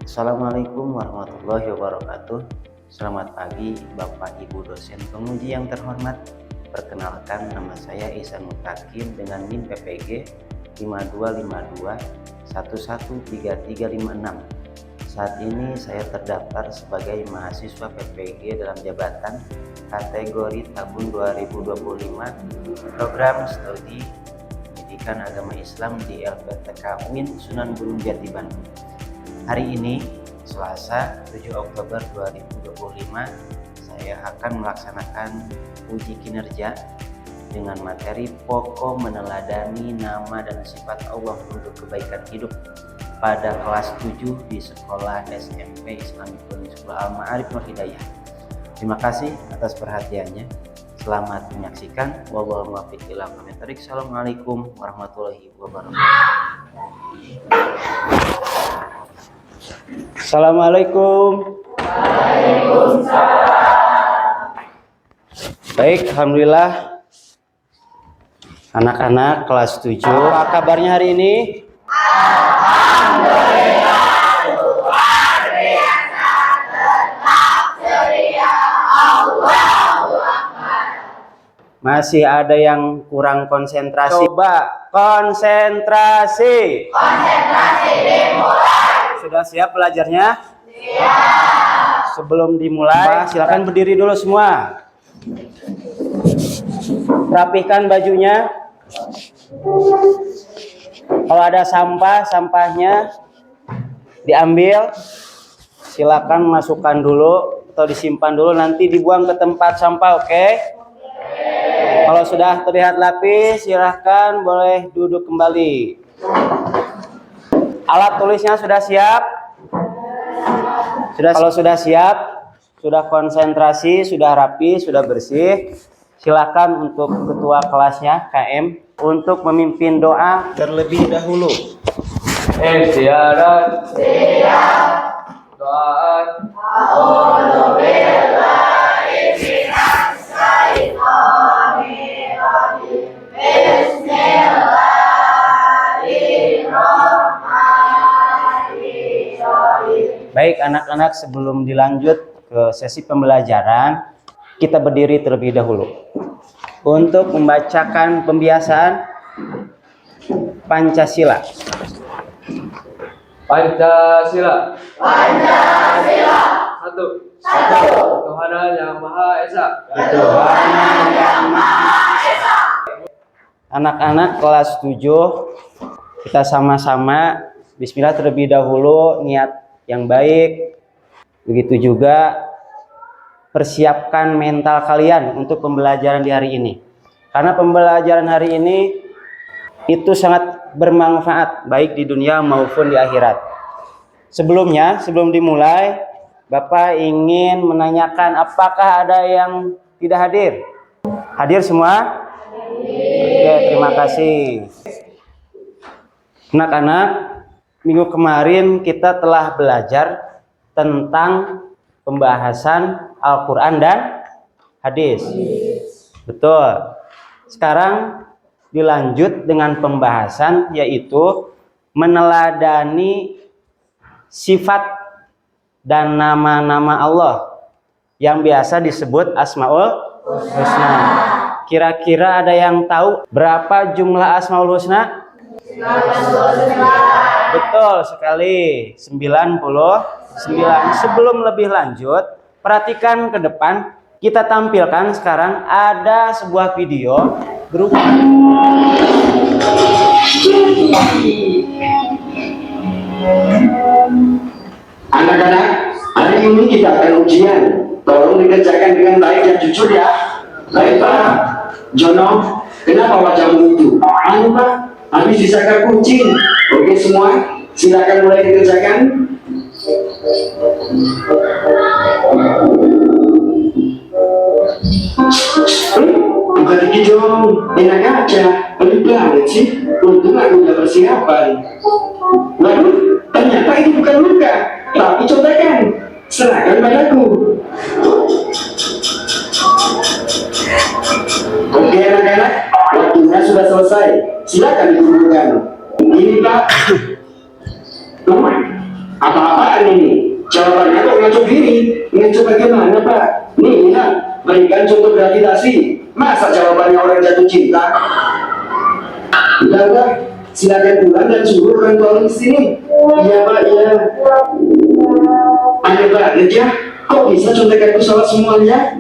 Assalamualaikum warahmatullahi wabarakatuh. Selamat pagi Bapak Ibu dosen penguji yang terhormat. Perkenalkan, nama saya Ihsan Mutakin dengan NIM PPG 5252113356. Saat ini saya terdaftar sebagai mahasiswa PPG dalam jabatan kategori tahun 2025 program studi Pendidikan Agama Islam di LPTK UIN Sunan Gunung Jati Bandung. Hari ini, Selasa 7 Oktober 2025, saya akan melaksanakan uji kinerja dengan materi pokok meneladani nama dan sifat Allah untuk kebaikan hidup pada kelas 7 di Sekolah SMP Islamic School Al-Ma'arif Nur Hidayah. Terima kasih atas perhatiannya. Selamat menyaksikan. Wallahu muwaffiq ila aqwamit thoriq. Assalamualaikum warahmatullahi wabarakatuh. Assalamualaikum. Waalaikumsalam. Baik, alhamdulillah. Anak-anak kelas 7, apa kabarnya hari ini? Alhamdulillah, luar biasa, tetap ceria, Allahu Akbar. Masih ada yang kurang konsentrasi. Coba konsentrasi. Konsentrasi dimulai. Sudah siap belajarnya? Siap. Sebelum dimulai, silakan berdiri dulu semua. Rapihkan bajunya. Kalau ada sampah, sampahnya diambil. Silakan masukkan dulu atau disimpan dulu, nanti dibuang ke tempat sampah, oke? Kalau sudah terlihat rapi, silahkan boleh duduk kembali. Alat tulisnya sudah siap? Kalau sudah siap, sudah konsentrasi, sudah rapi, sudah bersih, silakan untuk ketua kelasnya KM untuk memimpin doa terlebih dahulu. Siaran. Siap. Doa. A'udzu billahi minas syaitonir rajim. Bismillahirrahmanirrahim. Baik anak-anak, sebelum dilanjut ke sesi pembelajaran, kita berdiri terlebih dahulu untuk membacakan pembiasaan Pancasila. Pancasila. Pancasila. Satu. Ketuhanan yang Maha Esa. Ketuhanan yang Maha Esa. Anak-anak kelas 7, kita sama-sama bismillah terlebih dahulu, niat yang baik. Begitu juga persiapkan mental kalian untuk pembelajaran di hari ini. Karena pembelajaran hari ini itu sangat bermanfaat baik di dunia maupun di akhirat. Sebelumnya, sebelum dimulai, Bapak ingin menanyakan apakah ada yang tidak hadir? Hadir semua? Oke, terima kasih. Anak-anak, minggu kemarin kita telah belajar tentang pembahasan Al-Quran dan hadis. Betul. Sekarang dilanjut dengan pembahasan yaitu meneladani sifat dan nama-nama Allah yang biasa disebut Asmaul Husna. Kira-kira ada yang tahu berapa jumlah Asmaul Husna? Betul sekali, 99. Sebelum lebih lanjut, perhatikan ke depan. Kita tampilkan sekarang ada sebuah video berupa anak-anak, hari ini kita akan ujian. Tolong dikerjakan dengan baik dan jujur ya. Baik Pak Jono, kenapa wajahmu itu? Anu Pak, habis disangka kucing. Oke semua, silakan mulai dikerjakan. Bukan dikit dong, enak aja. Pelit banget sih. Untung aku udah persiapan. Waduh, ternyata itu bukan luka, tapi contekan. Serahkan padaku. Oke anak-anak, waktunya sudah selesai. Silakan dikumpulkan. Ini Pak. Apa-apaan ini? Jawabannya kok ngaco diri? Ngaco bagaimana Pak? Nih lihat, berikan contoh gravitasi. Masa jawabannya orang jatuh cinta? Udah, silakan pulang dan suruh orang tua di sini. Iya Pak, iya. Aneh banget ya, kok bisa contekan pesawat semuanya?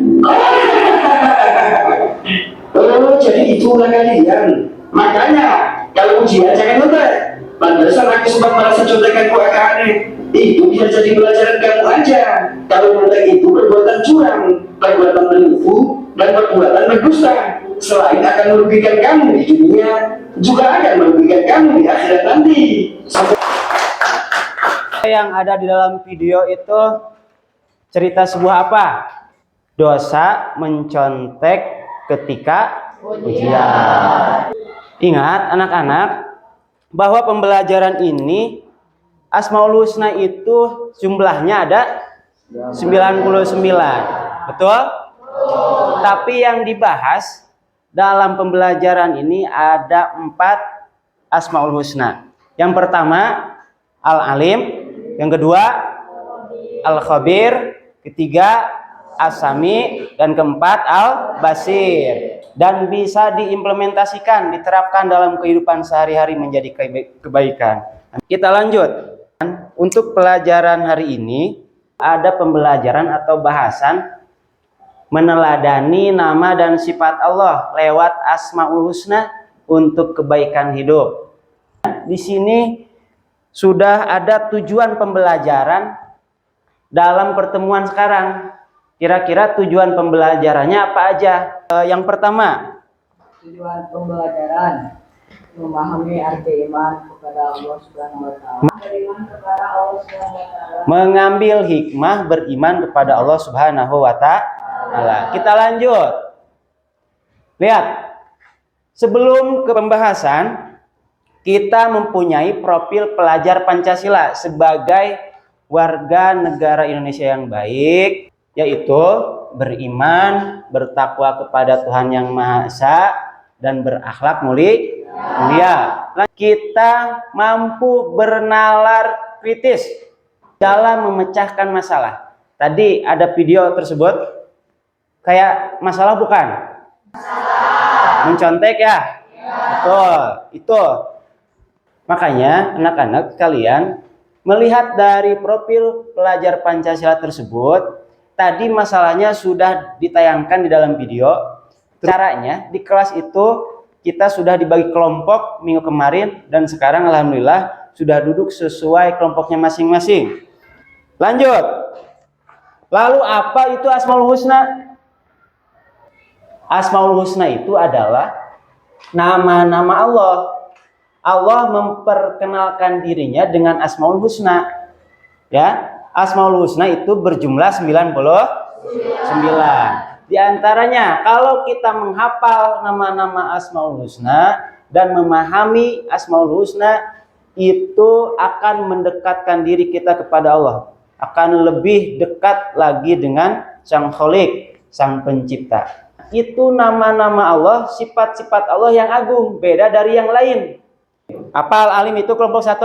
Oh, jadi itulah kalian. Makanya, kalau ujian jangan nyontek. Pantesan aku sempat merasa contekanku agak aneh. Itu bisa jadi pelajaran kamu aja. Kalau nyontek itu perbuatan curang, perbuatan menipu, dan perbuatan berdusta. Selain akan merugikan kamu di dunia, juga akan merugikan kamu di akhirat nanti. Yang ada di dalam video itu cerita sebuah apa? Dosa mencontek ketika ujian. Ingat anak-anak bahwa pembelajaran ini Asmaul Husna itu jumlahnya ada 99. Betul? Tapi yang dibahas dalam pembelajaran ini ada 4 Asmaul Husna. Yang pertama Al-Alim, yang kedua Al-Khabir, ketiga As-Sami, dan keempat Al-Basir. Dan bisa diimplementasikan, diterapkan dalam kehidupan sehari-hari menjadi kebaikan. Kita lanjut. Untuk pelajaran hari ini ada pembelajaran atau bahasan meneladani nama dan sifat Allah lewat Asmaul Husna untuk kebaikan hidup. Di sini sudah ada tujuan pembelajaran dalam pertemuan sekarang. Kira-kira tujuan pembelajarannya apa aja? Yang pertama, tujuan pembelajaran memahami arti iman kepada Allah Subhanahu wa taala. Mengambil hikmah beriman kepada Allah Subhanahu wa taala. Kita lanjut. Lihat. Sebelum ke pembahasan, kita mempunyai profil pelajar Pancasila sebagai warga negara Indonesia yang baik, yaitu beriman, bertakwa kepada Tuhan Yang Maha Esa, dan berakhlak mulia. Kita mampu bernalar kritis dalam memecahkan masalah. Tadi ada video tersebut, kayak masalah bukan? Mencontek ya? Betul, itu. Makanya anak-anak kalian melihat dari profil pelajar Pancasila tersebut, tadi masalahnya sudah ditayangkan di dalam video. Caranya di kelas itu kita sudah dibagi kelompok minggu kemarin, dan sekarang alhamdulillah sudah duduk sesuai kelompoknya masing-masing. Lanjut. Lalu apa itu Asmaul Husna? Asmaul Husna itu adalah nama-nama Allah. Allah memperkenalkan dirinya dengan Asmaul Husna. Ya, Asmaul Husna itu berjumlah 99. Di antaranya, kalau kita menghafal nama-nama Asmaul Husna dan memahami Asmaul Husna, itu akan mendekatkan diri kita kepada Allah. Akan lebih dekat lagi dengan Sang Khalik, Sang Pencipta. Itu nama-nama Allah, sifat-sifat Allah yang agung, beda dari yang lain. Apa Al-Alim itu kelompok 1?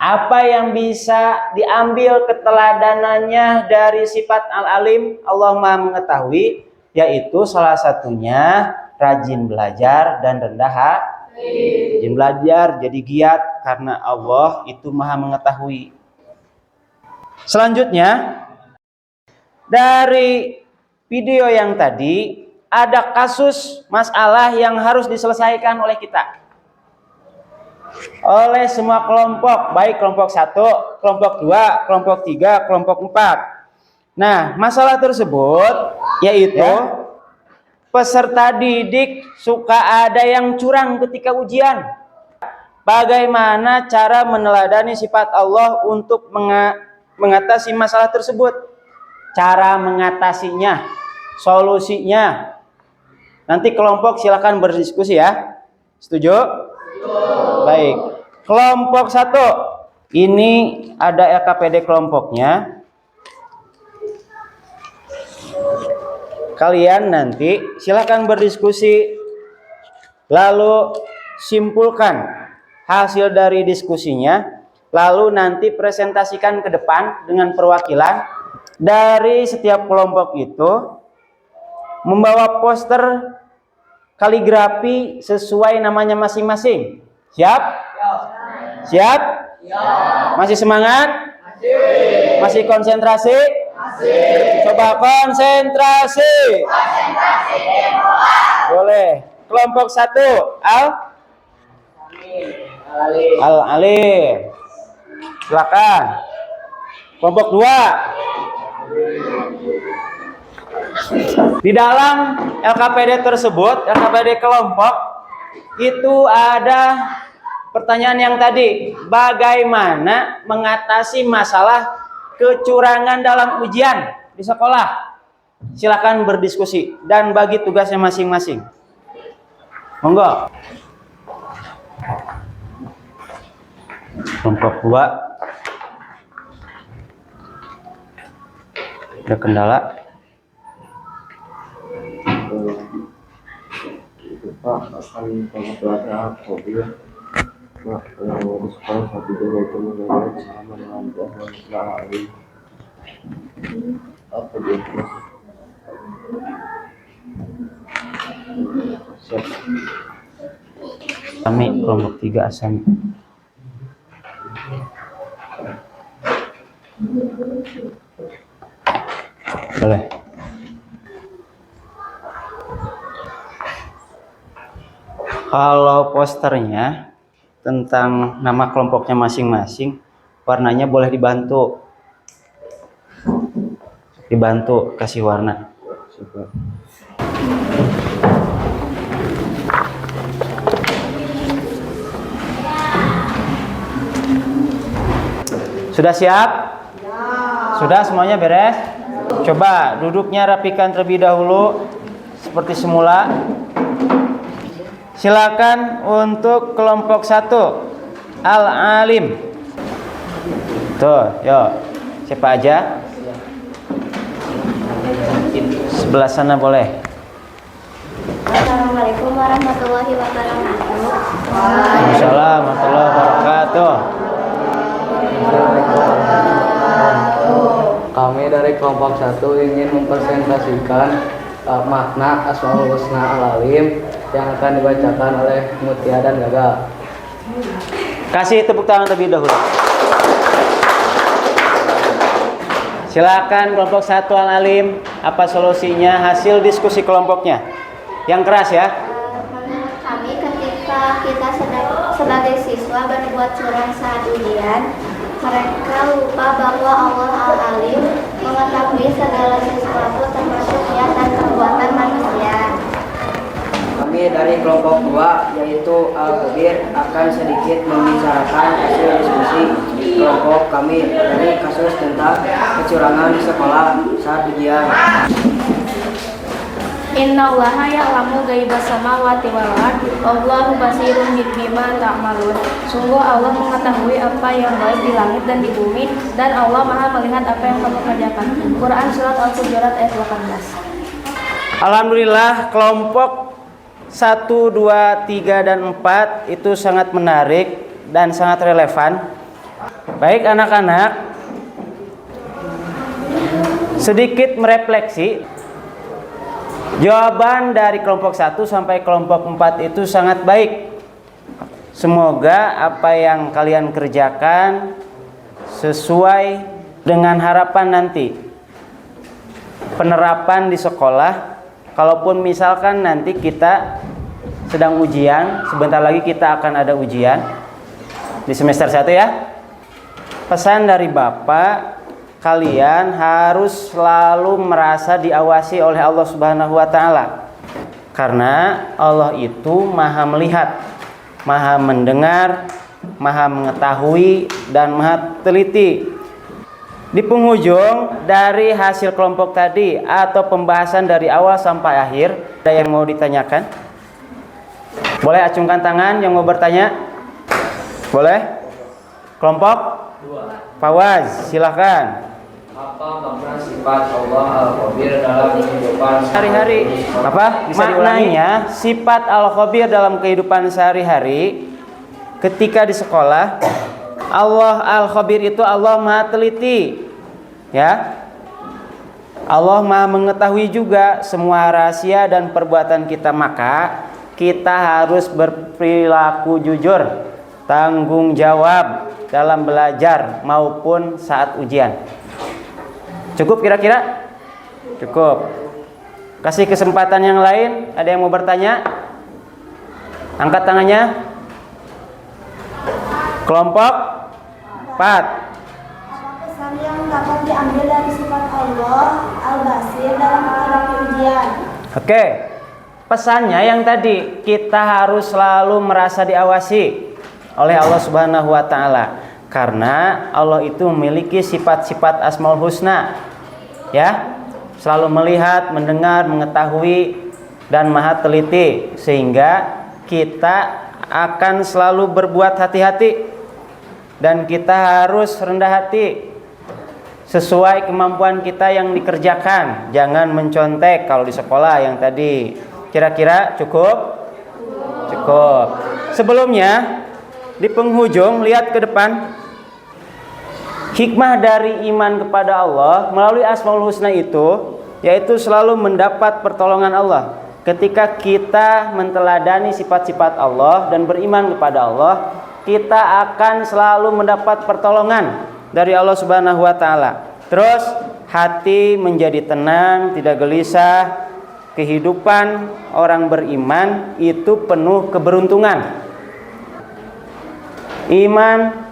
Apa yang bisa diambil keteladanannya dari sifat Al-Alim, Allah Maha Mengetahui, yaitu salah satunya rajin belajar dan rendah hati. Rajin belajar jadi giat karena Allah itu Maha Mengetahui. Selanjutnya, dari video yang tadi ada kasus masalah yang harus diselesaikan oleh kita, oleh semua kelompok, baik kelompok 1, kelompok 2, kelompok 3, kelompok 4. Nah, masalah tersebut yaitu peserta didik suka ada yang curang ketika ujian. Bagaimana cara meneladani sifat Allah untuk mengatasi masalah tersebut? Cara mengatasinya, solusinya. Nanti kelompok silakan berdiskusi ya. Setuju? Baik, kelompok 1 ini ada LKPD kelompoknya. Kalian nanti silakan berdiskusi, lalu simpulkan hasil dari diskusinya. Lalu nanti presentasikan ke depan dengan perwakilan dari setiap kelompok itu membawa poster kaligrafi sesuai namanya masing-masing. Siap? Siap? Masih semangat? Masih konsentrasi? Coba konsentrasi. Boleh. Kelompok 1 Al-Alim. Silakan. Kelompok 2. Di dalam LKPD tersebut, LKPD kelompok itu ada pertanyaan yang tadi, bagaimana mengatasi masalah kecurangan dalam ujian di sekolah? Silakan berdiskusi dan bagi tugasnya masing-masing. Monggo. Kelompok 2. Ada kendala? Pak, akan pengoperasian COVID. Pak, di sekolah saat itu yaitu mengenai sama dengan bahwa setelah hari apa dia? Siap. Kami kelompok 3 Asami. Boleh. Kalau posternya tentang nama kelompoknya masing-masing, warnanya boleh dibantu. Dibantu kasih warna. Sudah siap? Sudah semuanya beres? Coba duduknya rapikan terlebih dahulu seperti semula. Silakan untuk kelompok 1 Al-Alim. Tuh, yuk. Siapa aja? Sebelah sana boleh. Assalamualaikum warahmatullahi wabarakatuh. Waalaikumsalam warahmatullahi wabarakatuh. Kami dari kelompok 1 ingin mempresentasikan makna Asmaul Husna Al-Alim yang akan dibacakan oleh Mutia dan Gagal. Kasih tepuk tangan terlebih dahulu. Silakan kelompok 1 Al-Alim, apa solusinya hasil diskusi kelompoknya? Yang keras ya. Menurut kami ketika kita sebagai siswa berbuat curang saat ujian, mereka lupa bahwa Allah Al-Alim mengetahui segala sesuatu termasuk niat dan perbuatan manusia. Kami dari kelompok 2 yaitu Al-Khabir akan sedikit membicarakan hasil diskusi kelompok kami dari kasus tentang kecurangan di sekolah saat ujian. Innallaha ya'lamu ghaibas samawati wal ard, Allahu basirun bima ta'malun. Sungguh Allah mengetahui apa yang gaib di langit dan di bumi, dan Allah Maha melihat apa yang kamu kerjakan. Quran surat Al-Hujurat ayat 18. Alhamdulillah kelompok 1, 2, 3, dan 4 itu sangat menarik dan sangat relevan. Baik anak-anak, sedikit merefleksi. Jawaban dari kelompok 1 sampai kelompok 4 itu sangat baik. Semoga apa yang kalian kerjakan sesuai dengan harapan nanti. Penerapan di sekolah, kalaupun misalkan nanti kita sedang ujian, sebentar lagi kita akan ada ujian di semester 1 ya. Pesan dari Bapak, kalian harus selalu merasa diawasi oleh Allah Subhanahu wa taala. Karena Allah itu Maha melihat, Maha mendengar, Maha mengetahui, dan Maha teliti. Di penghujung dari hasil kelompok tadi atau pembahasan dari awal sampai akhir, ada yang mau ditanyakan? Boleh acungkan tangan yang mau bertanya? Boleh? Kelompok 2. Fawaz, silakan. Apa makna sifat Allah Al-Khabir dalam kehidupan Sehari-hari. Apa? Bisa maknanya sifat Al-Khabir dalam kehidupan sehari-hari ketika di sekolah Allah Al-Khabir itu Allah Maha teliti. Ya. Allah Maha mengetahui juga semua rahasia dan perbuatan kita, maka kita harus berperilaku jujur, tanggung jawab dalam belajar maupun saat ujian. Cukup kira-kira? Cukup. Kasih kesempatan yang lain. Ada yang mau bertanya? Angkat tangannya. Kelompok 4. Pesan yang dapat diambil dari sifat Allah Al-Basir dalam menghadapi ujian. Oke. Pesannya yang tadi, kita harus selalu merasa diawasi oleh Allah Subhanahu wa taala. Karena Allah itu memiliki sifat-sifat Asmaul Husna. Ya. Selalu melihat, mendengar, mengetahui dan Maha teliti, sehingga kita akan selalu berbuat hati-hati dan kita harus rendah hati sesuai kemampuan kita yang dikerjakan. Jangan mencontek kalau di sekolah yang tadi. Kira-kira cukup? Cukup. Sebelumnya di penghujung lihat ke depan. Hikmah dari iman kepada Allah melalui Asmaul Husna itu yaitu selalu mendapat pertolongan Allah. Ketika kita menteladani sifat-sifat Allah dan beriman kepada Allah, kita akan selalu mendapat pertolongan dari Allah Subhanahu wa taala. Terus hati menjadi tenang, tidak gelisah. Kehidupan orang beriman itu penuh keberuntungan. Iman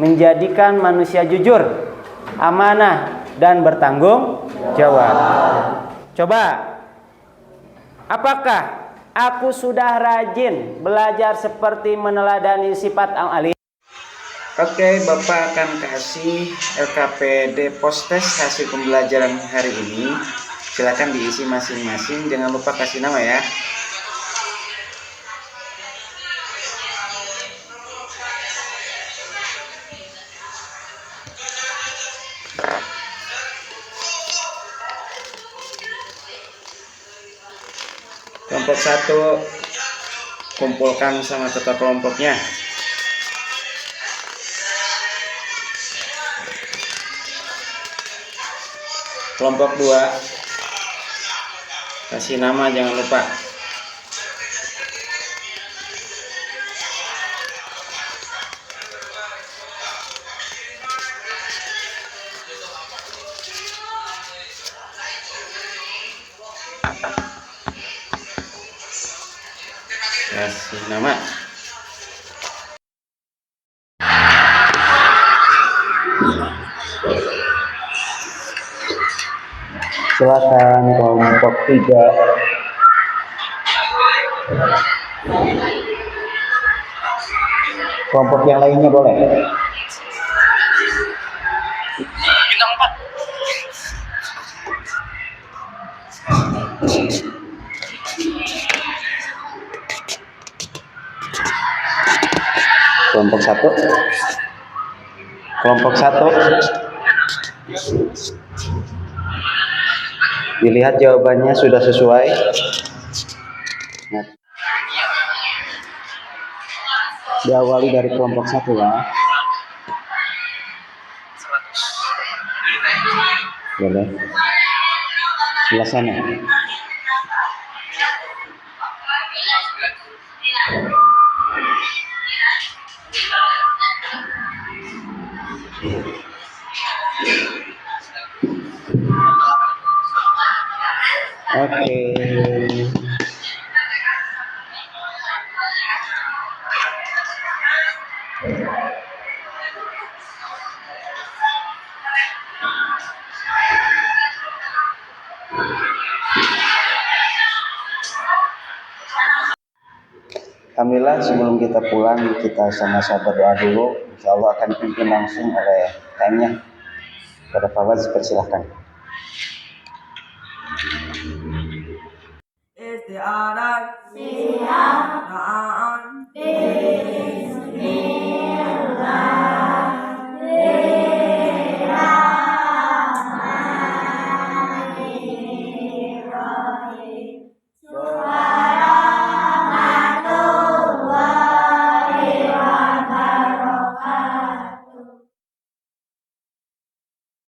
menjadikan manusia jujur, amanah dan bertanggung jawab. Coba, apakah aku sudah rajin belajar seperti meneladani sifat Al-Alim? Oke, Bapak akan kasih LKPD post-test hasil pembelajaran hari ini. Silakan diisi masing-masing, jangan lupa kasih nama ya. Kelompok 1 kumpulkan sama ketua kelompoknya. Kelompok 2 kasih nama, jangan lupa. Kasih nama. Silakan kelompok 3. Kelompok yang lainnya boleh. Kelompok 1. Kelompok 1. Dilihat jawabannya sudah sesuai. Nah, diawali dari kelompok 1 ya. Boleh. Sebelah sana. Oke. Alhamdulillah, sebelum kita pulang kita sama-sama berdoa dulu. Insya Allah akan dipimpin langsung oleh KM-nya. Pada Fawaz, persilahkan. Isti'adah, na'an,